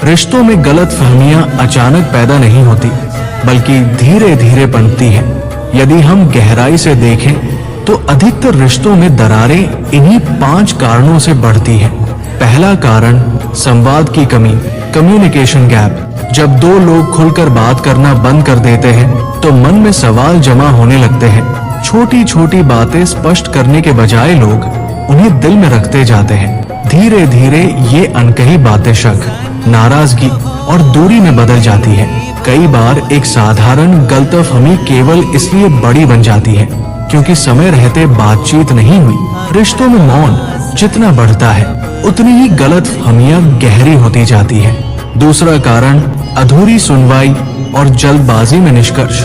रिश्तों में गलतफहमियां अचानक पैदा नहीं होती, बल्कि धीरे धीरे पनपती हैं। यदि हम गहराई से देखें तो अधिकतर रिश्तों में दरारें इन्हीं 5 कारणों से बढ़ती हैं। पहला कारण संवाद की कमी, कम्युनिकेशन गैप। जब 2 लोग खुलकर बात करना बंद कर देते हैं तो मन में सवाल जमा होने लगते हैं। छोटी छोटी बातें स्पष्ट करने के बजाय लोग उन्हें दिल में रखते जाते हैं। धीरे धीरे ये अनकही बातें शक, नाराजगी और दूरी में बदल जाती है। कई बार एक साधारण गलतफहमी केवल इसलिए बड़ी बन जाती है क्योंकि समय रहते बातचीत नहीं हुई। रिश्तों में मौन जितना बढ़ता है उतनी ही गलतफहमियां गहरी होती जाती है। दूसरा कारण अधूरी सुनवाई और जल्दबाजी में निष्कर्ष।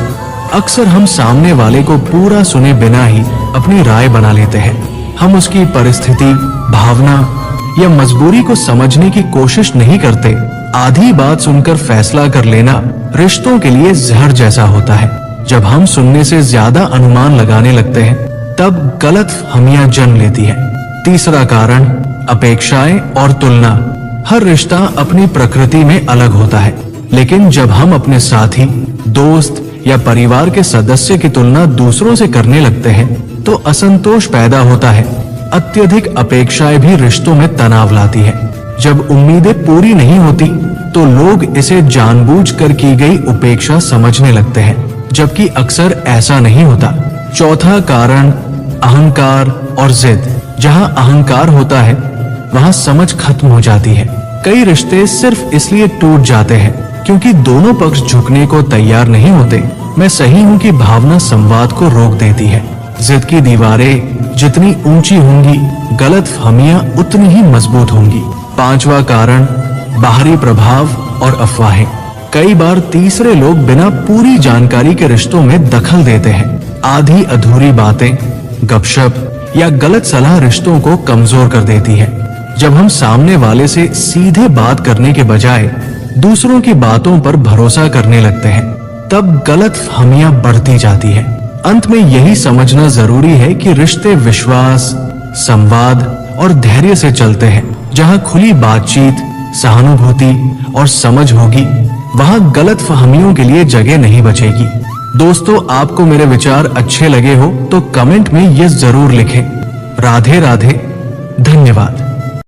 अक्सर हम सामने वाले को पूरा सुने बिना ही अपनी राय बना लेते हैं। हम उसकी परिस्थिति, भावना या मजबूरी को समझने की कोशिश नहीं करते। आधी बात सुनकर फैसला कर लेना रिश्तों के लिए जहर जैसा होता है। जब हम सुनने से ज्यादा अनुमान लगाने लगते हैं तब गलतफहमियां जन्म लेती है। तीसरा कारण अपेक्षाएं और तुलना। हर रिश्ता अपनी प्रकृति में अलग होता है, लेकिन जब हम अपने साथी, दोस्त या परिवार के सदस्य की तुलना दूसरों से करने लगते हैं तो असंतोष पैदा होता है। अत्यधिक अपेक्षाएं भी रिश्तों में तनाव लाती है। जब उम्मीदें पूरी नहीं होती तो लोग इसे जानबूझकर की गई उपेक्षा समझने लगते हैं, जबकि अक्सर ऐसा नहीं होता। चौथा कारण अहंकार और जिद। जहां अहंकार होता है वहां समझ खत्म हो जाती है। कई रिश्ते सिर्फ इसलिए टूट जाते हैं क्योंकि दोनों पक्ष झुकने को तैयार नहीं होते। मैं सही हूं कि भावना संवाद को रोक देती है। जिद की दीवारें जितनी ऊंची होंगी, गलतफहमियां उतनी ही मजबूत होंगी। पांचवा कारण बाहरी प्रभाव और अफवाहें। कई बार तीसरे लोग बिना पूरी जानकारी के रिश्तों में दखल देते हैं। आधी अधूरी बातें, गपशप या गलत सलाह रिश्तों को कमजोर कर देती है। जब हम सामने वाले से सीधे बात करने के बजाय दूसरों की बातों पर भरोसा करने लगते हैं तब गलतफहमियां बढ़ती जाती है। अंत में यही समझना जरूरी है कि रिश्ते विश्वास, संवाद और धैर्य से चलते हैं। जहां खुली बातचीत, सहानुभूति और समझ होगी वहां गलतफहमियों के लिए जगह नहीं बचेगी। दोस्तों, आपको मेरे विचार अच्छे लगे हो तो कमेंट में ये जरूर लिखें। राधे राधे, धन्यवाद।